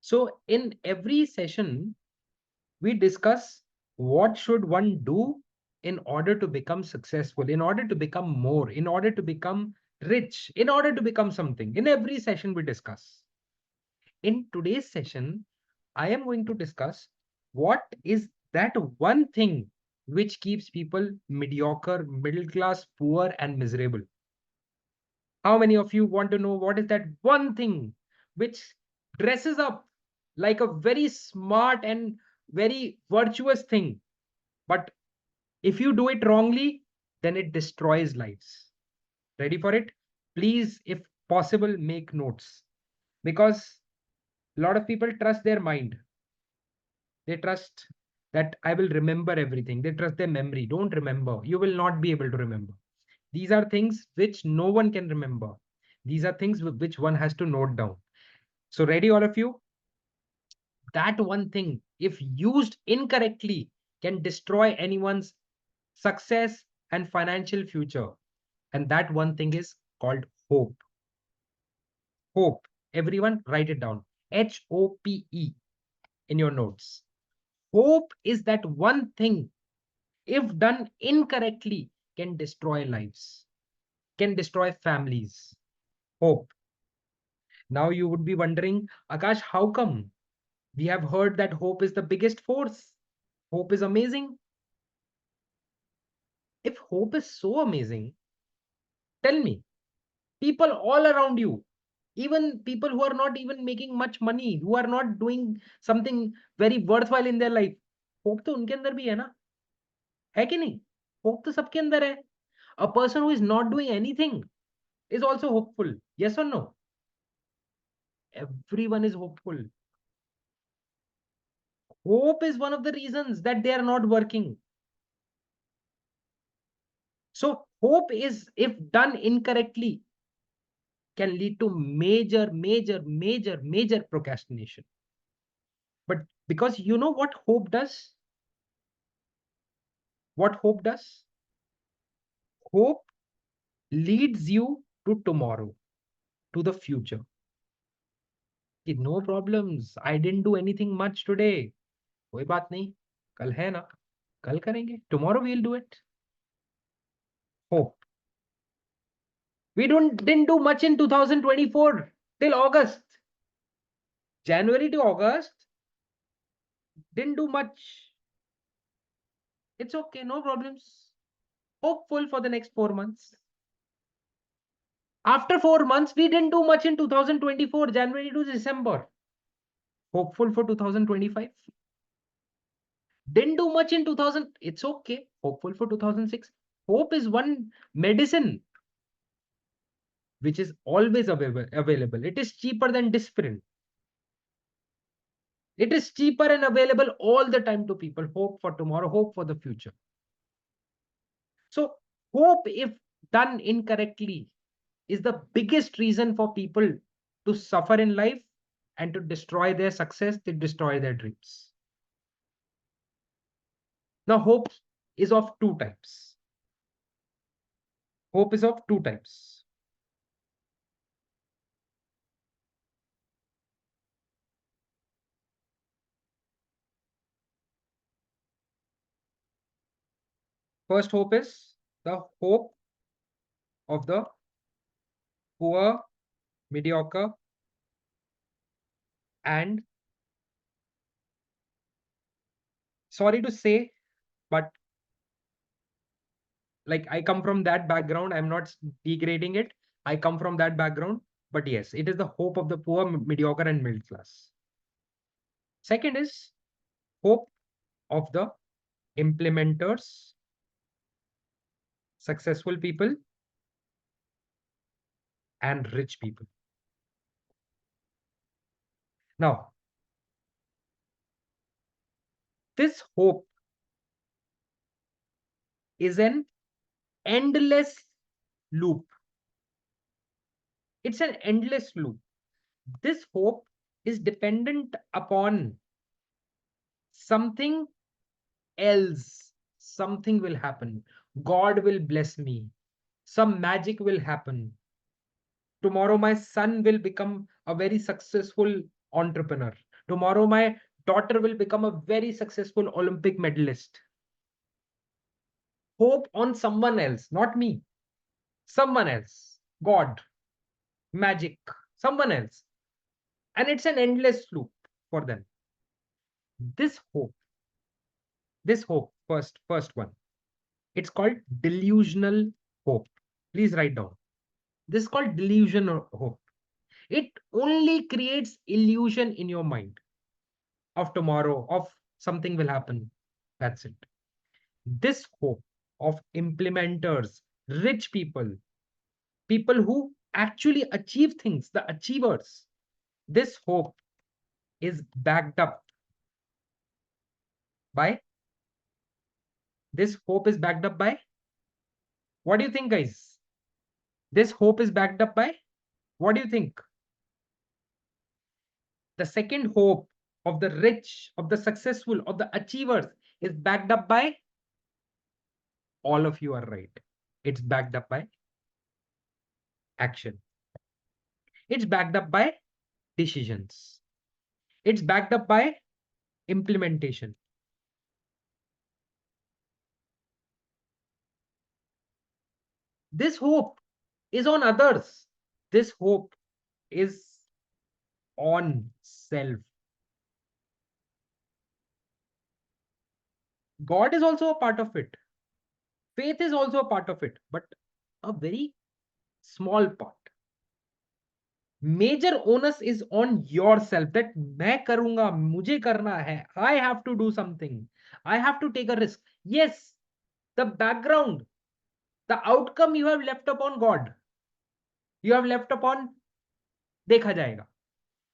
So in every session, we discuss what should one do in order to become successful, in order to become more, in order to become rich, in order to become something. In every session, we discuss. In today's session, I am going to discuss what is that one thing which keeps people mediocre, middle class, poor, and miserable. How many of you want to know what is that one thing which dresses up like a very smart and very virtuous thing? But if you do it wrongly, then it destroys lives. Ready for it? Please, if possible, make notes, because a lot of people trust their mind. They trust that I will remember everything. They trust their memory. Don't remember. You will not be able to remember. These are things which no one can remember. These are things which one has to note down. So, ready, all of you? That one thing, if used incorrectly, can destroy anyone's success and financial future. And that one thing is called hope. Hope. Everyone, write it down. HOPE in your notes. Hope is that one thing, if done incorrectly, can destroy lives, can destroy families. Hope. Now you would be wondering, Akash, how come? We have heard that hope is the biggest force. Hope is amazing. If hope is so amazing, tell me, people all around you, even people who are not even making much money, who are not doing something very worthwhile in their life, hope तो उनके अंदर भी है कि नहीं? Hope तो सबके अंदर है. A person who is not doing anything is also hopeful. Yes or no? Everyone is hopeful. Hope is one of the reasons that they are not working. So hope is, if done incorrectly, can lead to major procrastination. But because you know what hope does? What hope does? Hope leads you to tomorrow, to the future. No problems. I didn't do anything much today. कोई बात नहीं. कल है ना. कल करेंगे. Tomorrow we'll do it. Hope. We didn't do much in 2024 till August. January to August, didn't do much. It's okay, no problems. Hopeful for the next 4 months. After 4 months, we didn't do much in 2024, January to December. Hopeful for 2025. Didn't do much in 2000. It's okay. Hopeful for 2006. Hope is one medicine which is always available. It is cheaper than Disprin. It is cheaper and available all the time to people. Hope for tomorrow, hope for the future. So, hope, if done incorrectly, is the biggest reason for people to suffer in life and to destroy their success, to destroy their dreams. Now, hope is of two types. Hope is of two types. First hope is the hope of the poor, mediocre, and sorry to say, but like I come from that background, I'm not degrading it. I come from that background, but yes, it is the hope of the poor, mediocre, and middle class. Second is hope of the implementers, successful people, and rich people. Now, this hope is an endless loop. It's an endless loop. This hope is dependent upon something else. Something will happen. God will bless me. Some magic will happen. Tomorrow, my son will become a very successful entrepreneur. Tomorrow, my daughter will become a very successful Olympic medalist. Hope on someone else, not me, someone else, God, magic, someone else. And it's an endless loop for them. This hope, first one, it's called delusional hope. Please write down. This is called delusional hope. It only creates illusion in your mind of tomorrow, of something will happen. That's it. This hope of implementers, rich people, people who actually achieve things, the achievers, this hope is backed up by, this hope is backed up by, what do you think, guys? This hope is backed up by, what do you think? The second hope of the rich, of the successful, of the achievers is backed up by, all of you are right. It's backed up by action. It's backed up by decisions. It's backed up by implementation. This hope is on others. This hope is on self. God is also a part of it. Faith is also a part of it, but a very small part. Major onus is on yourself, that मैं करूंगा, मुझे करना है. I have to do something. I have to take a risk. Yes, the background, the outcome you have left upon God. You have left upon देखा जाएगा.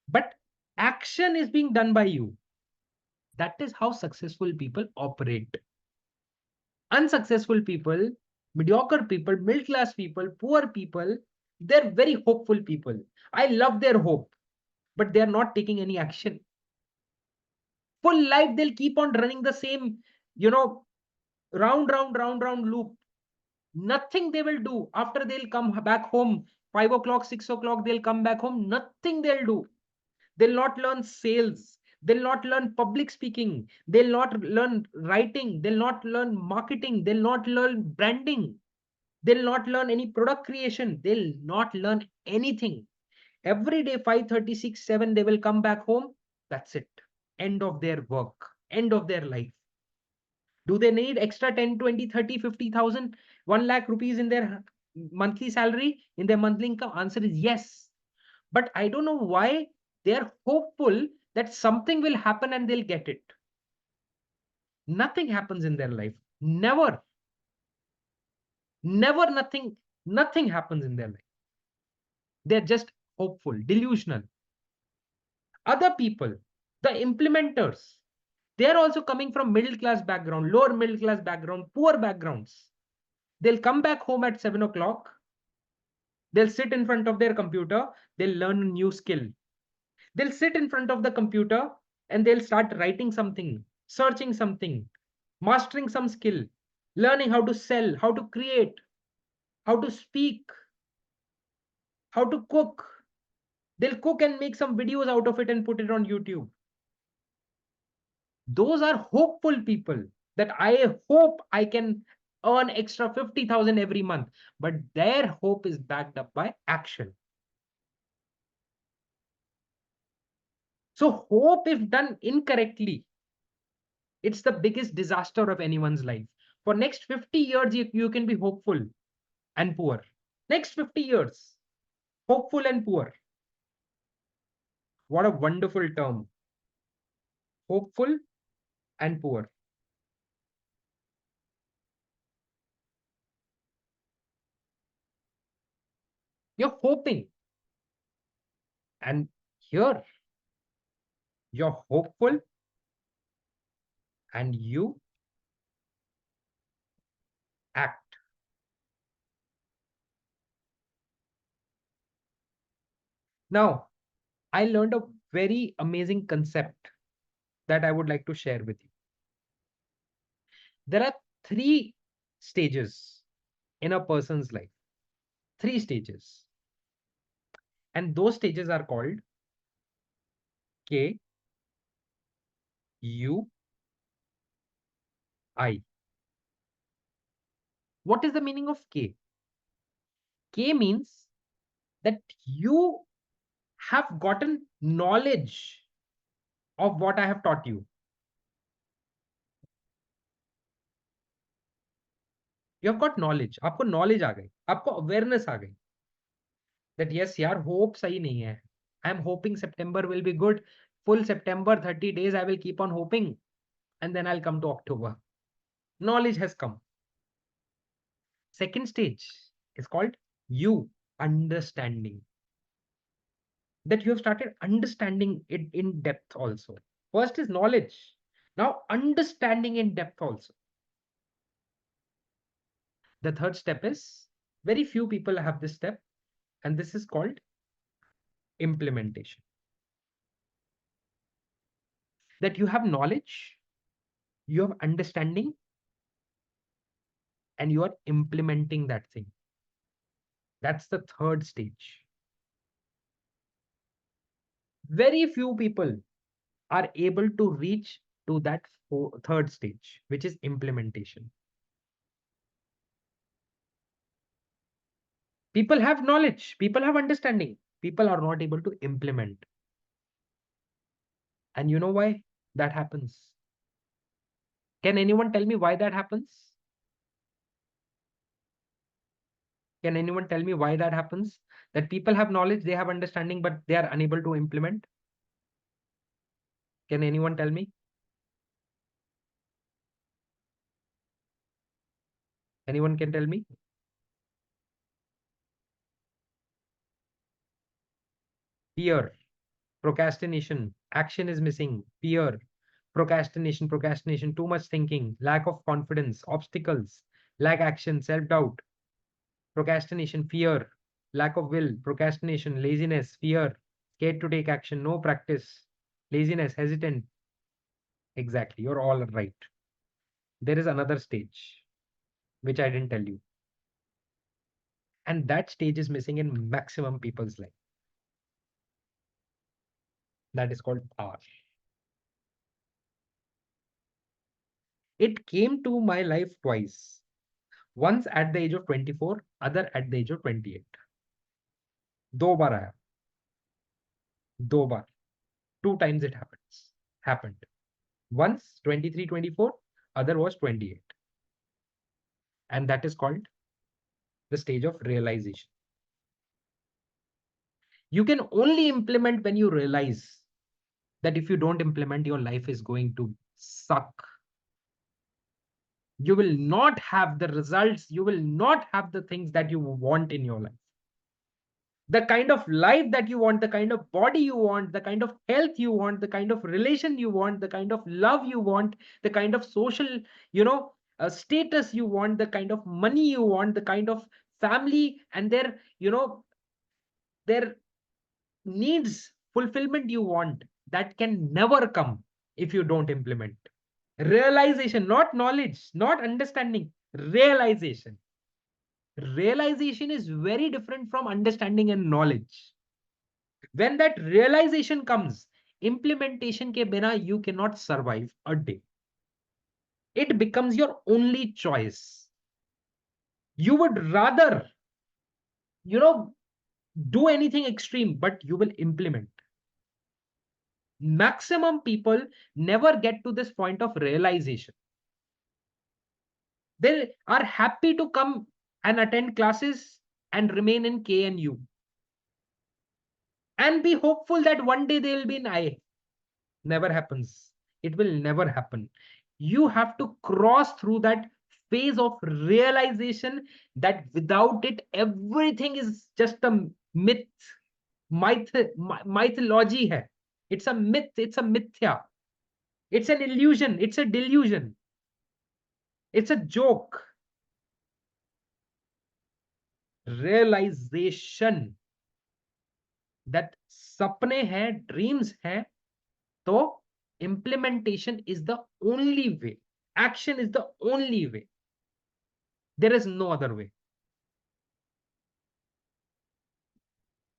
But action is being done by you. That is how successful people operate. Unsuccessful people, mediocre people, middle class people, poor people, they're very hopeful people. I love their hope, but they're not taking any action. Full life, they'll keep on running the same, round loop. Nothing they will do after they'll come back home. 5 o'clock, 6 o'clock, they'll come back home. Nothing they'll do. They'll not learn sales. They'll not learn public speaking. They'll not learn writing. They'll not learn marketing. They'll not learn branding. They'll not learn any product creation. They'll not learn anything. Every day, 5:36, 7, they will come back home. That's it. End of their work. End of their life. Do they need extra 10, 20, 30, 50,000, 1 lakh rupees in their monthly salary, in their monthly income? Answer is yes. But I don't know why they're hopeful that something will happen and they'll get it. Nothing happens in their life. Never. Never, nothing happens in their life. They're just hopeful, delusional. Other people, the implementers, they're also coming from middle class background, lower middle class background, poor backgrounds. They'll come back home at 7 o'clock. They'll sit in front of their computer. They'll learn a new skill. They'll sit in front of the computer and they'll start writing something, searching something, mastering some skill, learning how to sell, how to create, how to speak, how to cook. They'll cook and make some videos out of it and put it on YouTube. Those are hopeful people that I hope I can earn extra 50,000 every month. But their hope is backed up by action. So hope, if done incorrectly, it's the biggest disaster of anyone's life. For next 50 years, you can be hopeful and poor. Next 50 years, hopeful and poor. What a wonderful term. Hopeful and poor. You're hoping. And here, you're hopeful and you act. Now, I learned a very amazing concept that I would like to share with you. There are 3 stages in a person's life. 3 stages. And those stages are called K, you, I. What is the meaning of K? K means that you have gotten knowledge of what I have taught you. You have got knowledge. आपको knowledge आ गई, आपको awareness आ गई. That yes, यार hope सही नहीं है. I am hoping September will be good. Full September, 30 days, I will keep on hoping. And then I'll come to October. Knowledge has come. Second stage is called you, understanding. That you have started understanding it in depth also. First is knowledge. Now understanding in depth also. The third step is, very few people have this step, and this is called implementation. That you have knowledge, you have understanding, and you are implementing that thing. That's the third stage. Very few people are able to reach to that third stage, which is implementation. People have knowledge, people have understanding, people are not able to implement. And you know why that happens? Can anyone tell me why that happens? Can anyone tell me why that happens? That people have knowledge, they have understanding, but they are unable to implement? Can anyone tell me? Anyone can tell me? Fear, procrastination, action is missing, fear, procrastination, too much thinking, lack of confidence, obstacles, lack action, self-doubt, procrastination, fear, lack of will, procrastination, laziness, fear, scared to take action, no practice, laziness, hesitant. Exactly, you're all right. There is another stage, which I didn't tell you. And that stage is missing in maximum people's life. That is called R. It came to my life twice. Once at the age of 24, other at the age of 28. दो बार आया, दो बार, two times it happened. Once 23, 24, other was 28. And that is called the stage of realization. You can only implement when you realize that if you don't implement, your life is going to suck. You will not have the results, you will not have the things that you want in your life. The kind of life that you want, the kind of body you want, the kind of health you want, the kind of relation you want, the kind of love you want, the kind of social, status you want, the kind of money you want, the kind of family and their, their needs fulfillment you want, that can never come if you don't implement. Realization, not knowledge, not understanding, realization. Realization is very different from understanding and knowledge. When that realization comes, implementation ke bina you cannot survive a day. It becomes your only choice. You would rather, you know, do anything extreme, but you will implement. Maximum people never get to this point of realization. They are happy to come and attend classes and remain in KNU and be hopeful that one day they will be in IA. Never happens. It will never happen. You have to cross through that phase of realization that without it, everything is just a myth, mythology hai. It's a myth, it's a mithya. It's an illusion, it's a delusion. It's a joke. Realization that sapne hai, dreams hai, to implementation is the only way. Action is the only way. There is no other way.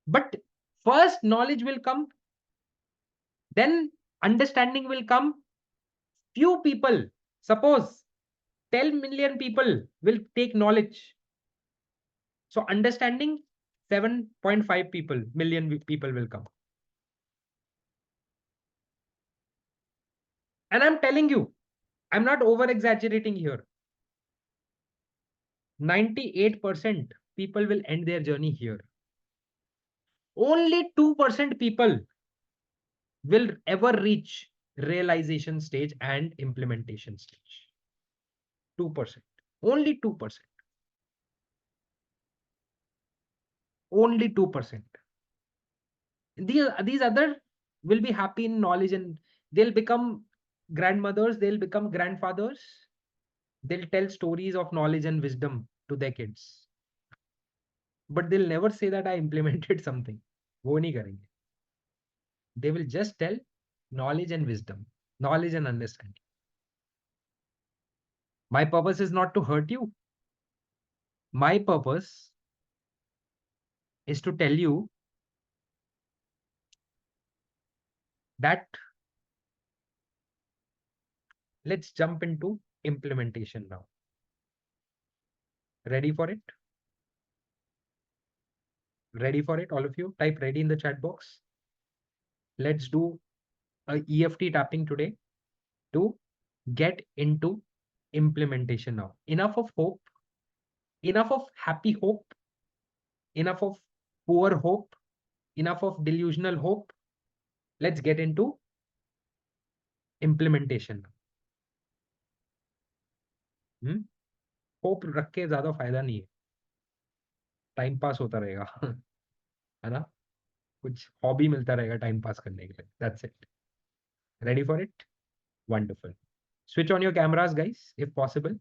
But first knowledge will come, then understanding will come, Few people, suppose 10 million people will take knowledge. So understanding 7.5 million people will come. And I'm telling you, I'm not over exaggerating here. 98% people will end their journey here. Only 2% people will ever reach realization stage and implementation stage. 2%. Only 2%. Only 2%. These other will be happy in knowledge, and they'll become grandmothers, they'll become grandfathers, they'll tell stories of knowledge and wisdom to their kids. But they'll never say that I implemented something. वो नहीं करेंगे. They will just tell knowledge and wisdom, knowledge and understanding. My purpose is not to hurt you. My purpose is to tell you that let's jump into implementation now. Ready for it? Ready for it, all of you? Type ready in the chat box. Let's do a EFT tapping today to get into implementation now. Enough of hope, enough of happy hope, enough of poor hope, enough of delusional hope. Let's get into implementation. Hope रख के ज्यादा फायदा नहीं है, time pass होता रहेगा है ना, कुछ हॉबी मिलता रहेगा टाइम पास करने के लिए. That's it. Ready for it? Wonderful. Switch on your cameras, guys, if possible.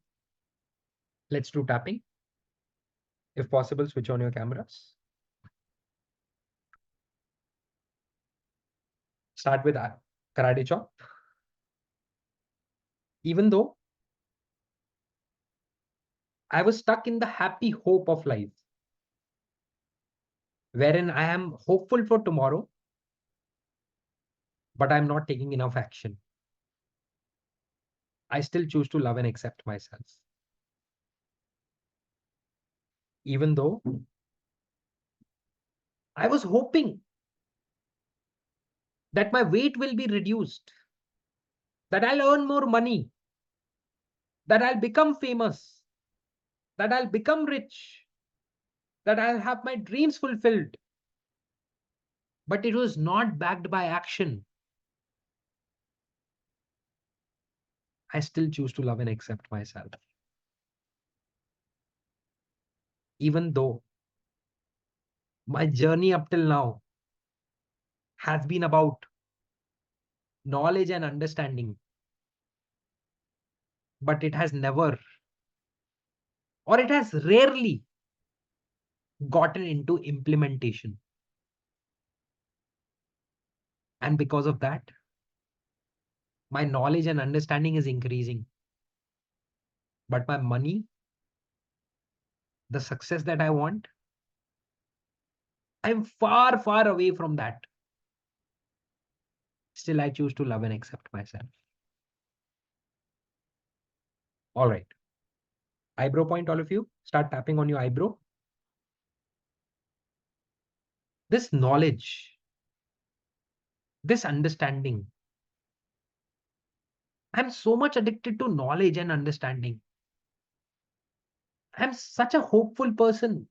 Let's do tapping. If possible, switch on your cameras. Start with karate chop. Even though I was stuck in the happy hope of life, wherein I am hopeful for tomorrow, but I'm not taking enough action, I still choose to love and accept myself. Even though I was hoping that my weight will be reduced, that I'll earn more money, that I'll become famous, that I'll become rich, that I'll have my dreams fulfilled. But it was not backed by action. I still choose to love and accept myself. Even though my journey up till now has been about knowledge and understanding, but it has never, or it has rarely gotten into implementation. And because of that, my knowledge and understanding is increasing. But my money, the success that I want, I'm far, far away from that. Still, I choose to love and accept myself. All right. Eyebrow point, all of you. Start tapping on your eyebrow. This knowledge, this understanding. I'm so much addicted to knowledge and understanding. I'm such a hopeful person.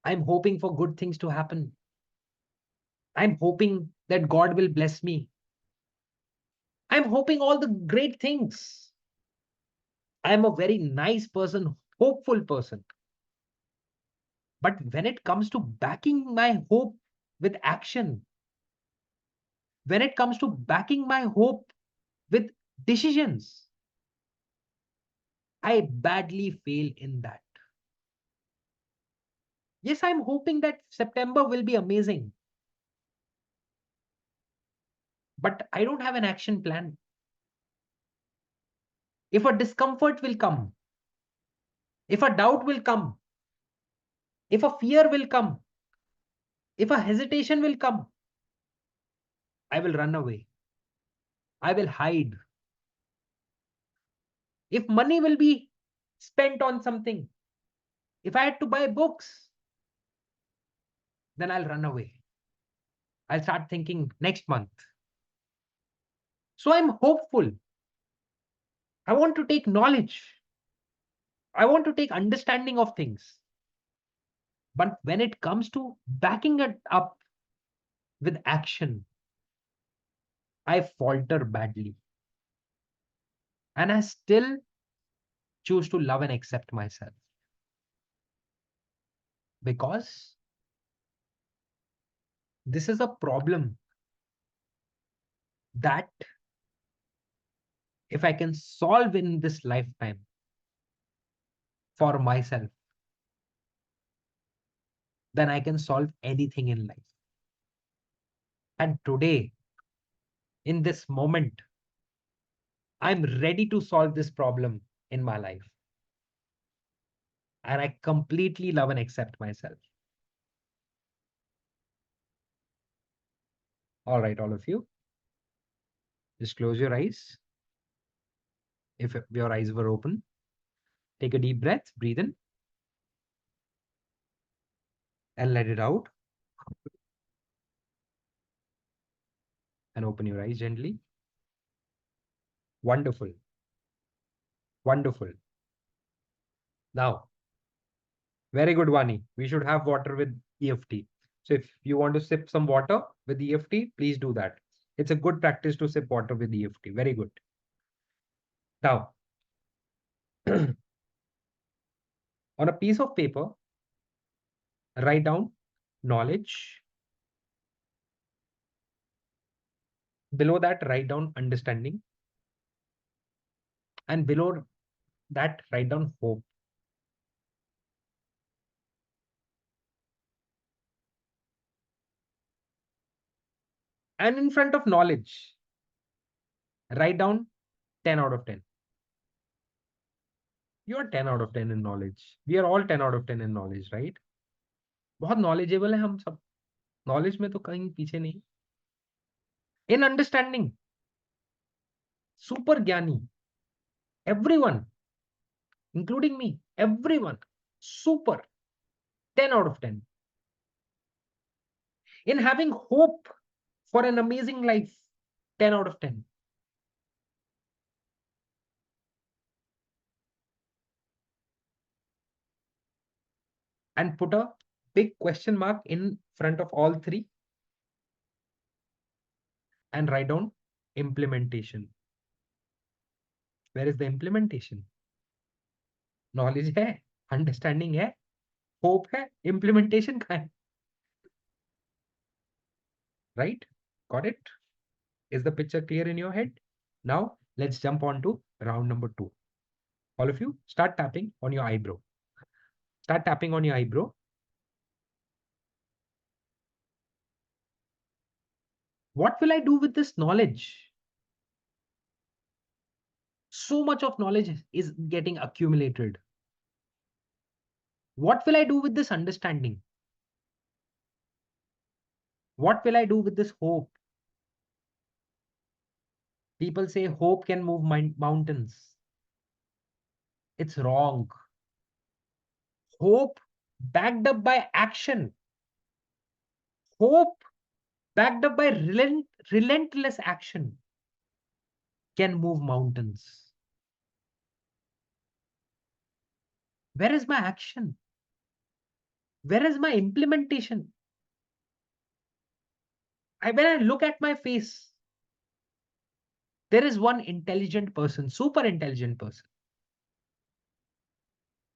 I'm hoping for good things to happen. I'm hoping that God will bless me. I'm hoping all the great things. I'm a very nice person, hopeful person. But when it comes to backing my hope with action, when it comes to backing my hope with decisions, I badly fail in that. Yes, I'm hoping that September will be amazing. But I don't have an action plan. If a discomfort will come, if a doubt will come, if a fear will come, if a hesitation will come, I will run away. I will hide. If money will be spent on something, if I had to buy books, then I'll run away. I'll start thinking next month. So I'm hopeful. I want to take knowledge. I want to take understanding of things. But when it comes to backing it up with action, I falter badly. And I still choose to love and accept myself because this is a problem that if I can solve in this lifetime for myself, then I can solve anything in life. And today, in this moment, I'm ready to solve this problem in my life. And I completely love and accept myself. All right, all of you, just close your eyes. If your eyes were open, take a deep breath, breathe in and let it out. And open your eyes gently. Wonderful. Wonderful. Now, very good, Vani. We should have water with EFT. So if you want to sip some water with EFT, please do that. It's a good practice to sip water with EFT. Very good. Now, on a piece of paper, write down knowledge. Below that, write down understanding. And below that, write down hope. And in front of knowledge, write down 10 out of 10. You are 10 out of 10 in knowledge. We are all 10 out of 10 in knowledge, right? बहुत knowledgeable है हम सब. Knowledge में तो कहीं पीछे नहीं. In understanding, super ज्ञानी. Everyone, including me, everyone, super 10 out of 10. In having hope for an amazing life, 10 out of 10. And put a big question mark in front of all three and write down implementation. Where is the implementation? Knowledge है, understanding है, hope है, implementation का है. Right? Got it? Is the picture clear in your head? Now, let's jump on to round number 2. All of you, start tapping on your eyebrow. Start tapping on your eyebrow. What will I do with this knowledge? So much of knowledge is getting accumulated. What will I do with this understanding? What will I do with this hope? People say hope can move mountains. It's wrong. Hope backed up by action. Hope backed up by relentless action can move mountains. Where is my action? Where is my implementation? When I look at my face, there is one intelligent person, super intelligent person,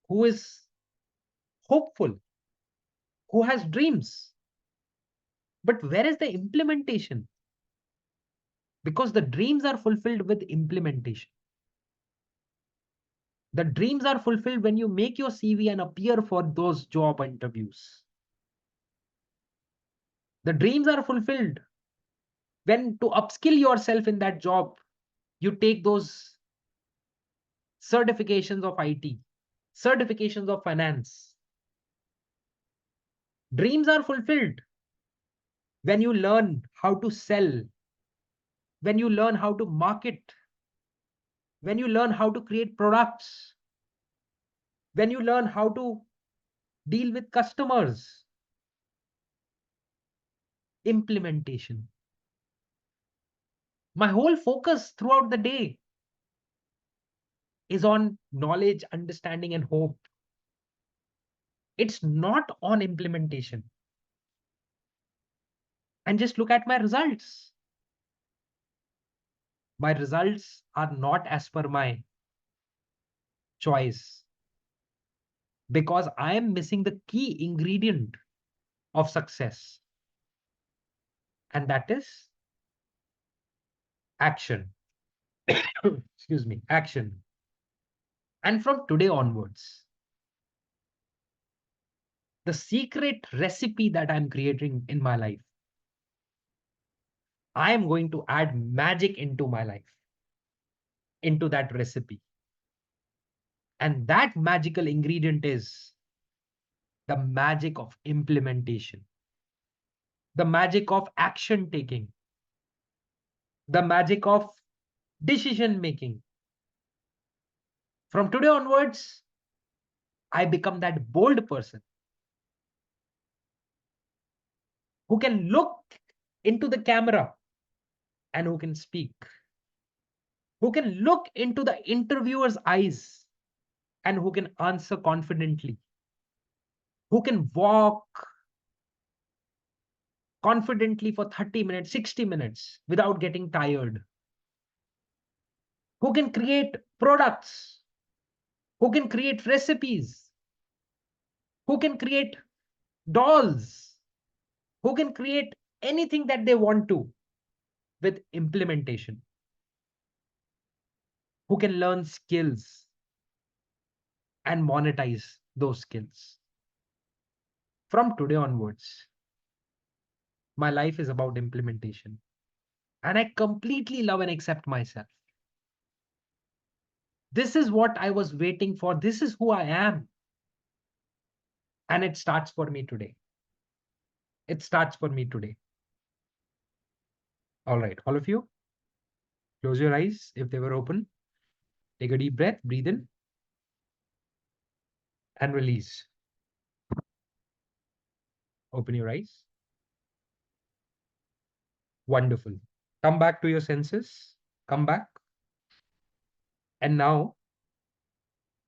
who is hopeful, who has dreams. But where is the implementation? Because the dreams are fulfilled with implementation. The dreams are fulfilled when you make your CV and appear for those job interviews. The dreams are fulfilled when to upskill yourself in that job, you take those certifications of IT, certifications of finance. Dreams are fulfilled when you learn how to sell when you learn how to market, when you learn how to create products, when you learn how to deal with customers. Implementation. My whole focus throughout the day is on knowledge, understanding, and hope. It's not on implementation. And just look at my results. My results are not as per my choice because I am missing the key ingredient of success, and that is action. Excuse me, action. And from today onwards, the secret recipe that I'm creating in my life, I am going to add magic into my life, into that recipe. And that magical ingredient is the magic of implementation, the magic of action taking, the magic of decision making. From today onwards, I become that bold person who can look into the camera and who can speak, who can look into the interviewer's eyes and who can answer confidently, who can walk confidently for 30 minutes, 60 minutes without getting tired, who can create products, who can create recipes, who can create dolls, who can create anything that they want to with implementation, who can learn skills and monetize those skills. From today onwards, my life is about implementation. And I completely love and accept myself. This is what I was waiting for. This is who I am. And it starts for me today. It starts for me today. All right, all of you, close your eyes if they were open. Take a deep breath, breathe in and release. Open your eyes. Wonderful. Come back to your senses. Come back. And now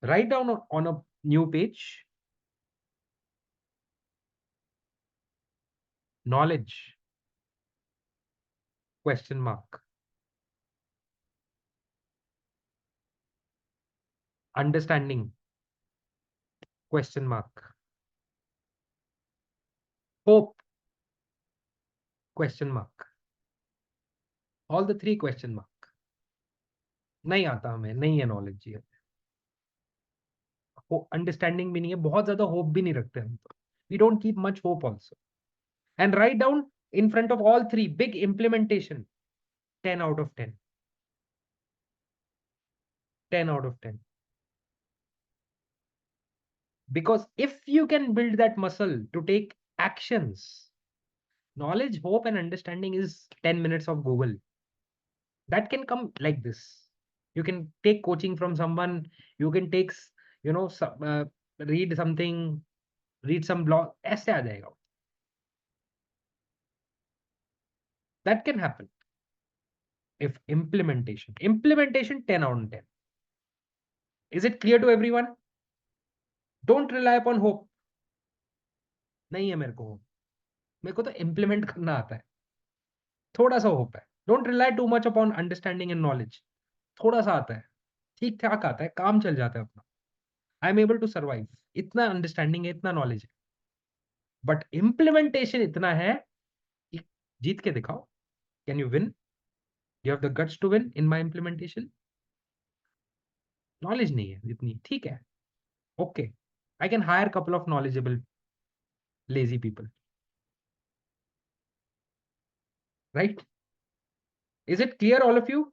write down on a new page knowledge, question mark, understanding, question mark, hope, question mark. All the three question mark. नहीं आता हमें, नहीं है knowledge ये, understanding भी नहीं है, बहुत ज्यादा होप भी नहीं रखते हम तो, we don't keep much hope also. And write down in front of all three big implementation, 10 out of 10, 10 out of 10. Because if you can build that muscle to take actions, knowledge, hope, and understanding is 10 minutes of Google. That can come like this. You can take coaching from someone, you can take, read something, read some blog, ऐसे आ जाएगा. That can happen if implementation 10 out of 10. Is it clear to everyone? Don't rely upon hope. नहीं है मेरे को hope. मेरे को तो implement करना आता है. थोड़ा सा hope है. Don't rely too much upon understanding and knowledge. थोड़ा सा आता है. ठीक ठाक आता है. काम चल जाता है अपना. I am able to survive. इतना understanding है, इतना knowledge है. But implementation इतना है कि जीत के दिखाओ. Can you win? You have the guts to win in my implementation? Knowledge नहीं है इतनी. ठीक है. Okay. I can hire a couple of knowledgeable lazy people. Right? Is it clear, all of you?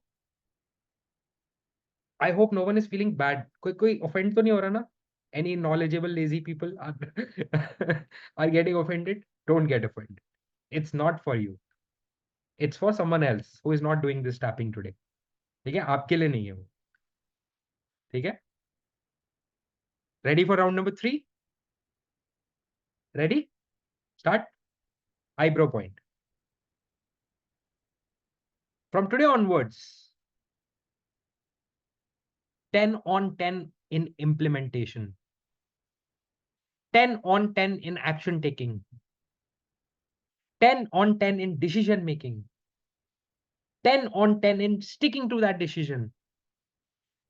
I hope no one is feeling bad. कोई offend तो नहीं हो रहा ना? Any knowledgeable lazy people are getting offended? Don't get offended. It's not for you. It's for someone else who is not doing this tapping today. ठीक है, आपके लिए नहीं है वो. ठीक है. Ready for round number 3? Ready? Start. Eyebrow point. From today onwards, 10 on 10 in implementation, 10 on 10 in action taking, 10 on 10 in decision making, 10 on 10 in sticking to that decision,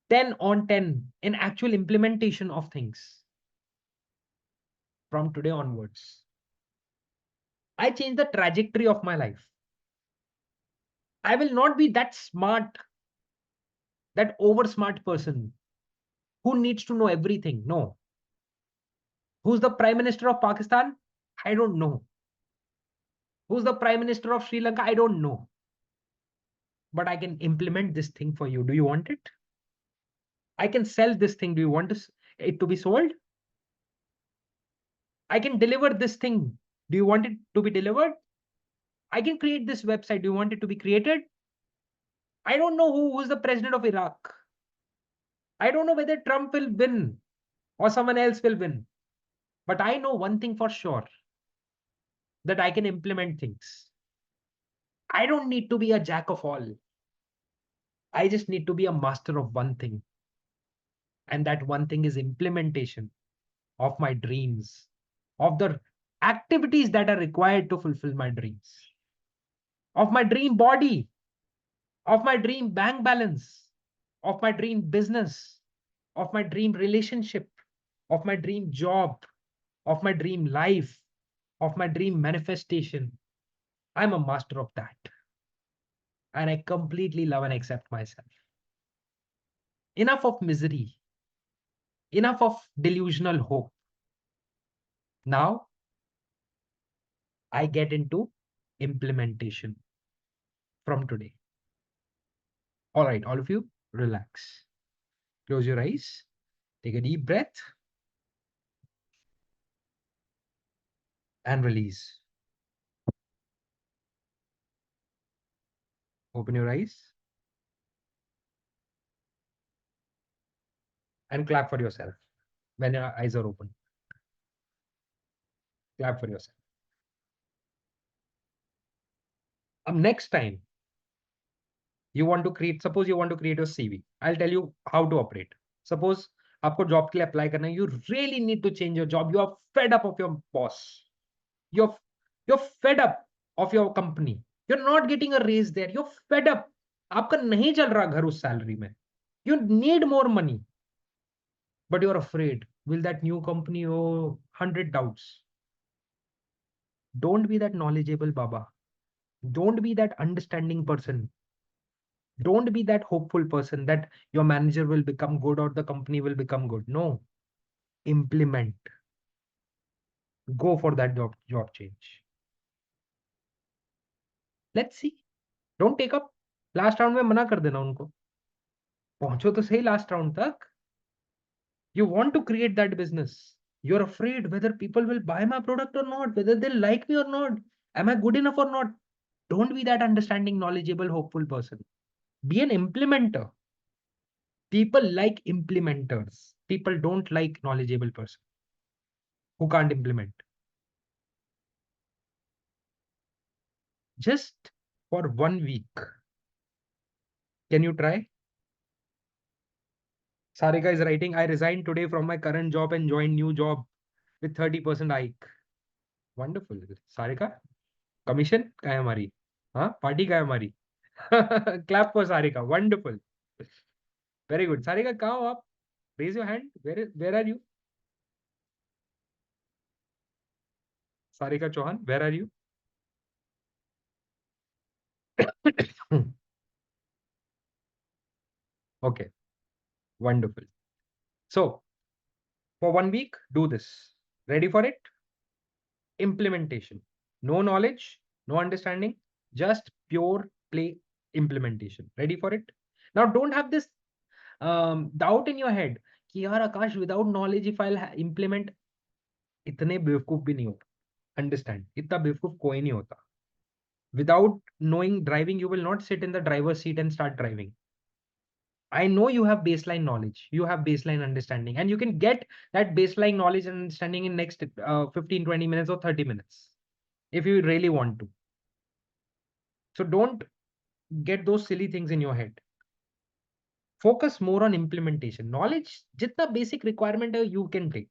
10 on 10 in actual implementation of things. From today onwards, I change the trajectory of my life. I will not be that smart, that over smart person who needs to know everything. No. Who's the Prime Minister of Pakistan? I don't know. Who's the Prime Minister of Sri Lanka? I don't know. But I can implement this thing for you. Do you want it? I can sell this thing. Do you want it to be sold? I can deliver this thing. Do you want it to be delivered? I can create this website. Do you want it to be created? I don't know who is the president of Iraq. I don't know whether Trump will win or someone else will win. But I know one thing for sure, that I can implement things. I don't need to be a jack of all. I just need to be a master of one thing. And that one thing is implementation of my dreams, of the activities that are required to fulfill my dreams, of my dream body, of my dream bank balance, of my dream business, of my dream relationship, of my dream job, of my dream life, of my dream manifestation. I'm a master of that. And I completely love and accept myself. Enough of misery, enough of delusional hope. Now I get into implementation from today. All right, all of you, relax. Close your eyes. Take a deep breath and release. Open your eyes and clap for yourself when your eyes are open. Clap for yourself. Next time you want to create, suppose you want to create a CV. I'll tell you how to operate. Suppose आपको job के लिए apply करना है, you really need to change your job. You are fed up of your boss. You're you're fed up of your company. You're not getting a raise there. You're fed up. आपका नहीं चल रहा घर उस salary में. You need more money, but you're afraid. Will that new company owe 100 doubts? Don't be that knowledgeable Baba. Don't be that understanding person. Don't be that hopeful person that your manager will become good or the company will become good. No, implement. Go for that job change. Let's see. Don't take up. Last round में मना कर देना उनको. पहुंचो तो सही last round तक. You want to create that business. You're afraid whether people will buy my product or not, whether they'll like me or not. Am I good enough or not? Don't be that understanding, knowledgeable, hopeful person. Be an implementer. People like implementers. People don't like knowledgeable person who can't implement. Just for 1 week. Can you try? Sarika is writing, I resigned today from my current job and joined new job with 30% hike. Wonderful. Sarika, commission क्या है हमारी? हाँ, party क्या है हमारी? Clap for Sarika. Wonderful. Very good. Sarika, कहाँ हो आप? Raise your hand. Where are you? Sarika Chauhan, where are you? Okay, wonderful. So, for 1 week, do this. Ready for it? Implementation. No knowledge, no understanding, just pure play implementation. Ready for it? Now, don't have this doubt in your head कि यार आकाश, without knowledge if I'll implement, इतने बेवकूफ भी नहीं होता. Understand, इतना बेवकूफ कोई नहीं होता. Without knowing driving, you will not sit in the driver's seat and start driving. I know you have baseline knowledge, you have baseline understanding, and you can get that baseline knowledge and understanding in next 15, 20 minutes or 30 minutes if you really want to. So don't get those silly things in your head. Focus more on implementation. Knowledge, jitna basic requirement hai, you can take.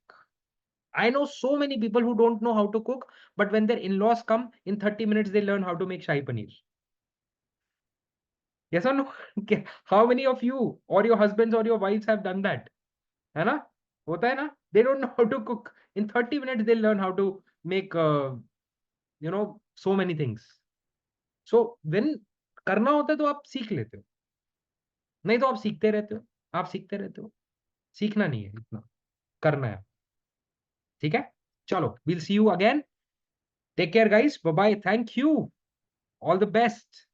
I know so many people who don't know how to cook, but when their in-laws come, in 30 minutes, they learn how to make Shahi Paneer. Yes or no? How many of you or your husbands or your wives have done that? है ना? होता है ना? They don't know how to cook. In 30 minutes, they learn how to make, so many things. So when करना होता है तो आप सीख लेते हो. नहीं तो आप सीखते रहते हो. आप सीखते रहते हो. सीखना नहीं है इतना. करना है. ठीक है? चलो, we'll see you again. Take care, guys. Bye bye. Thank you. All the best.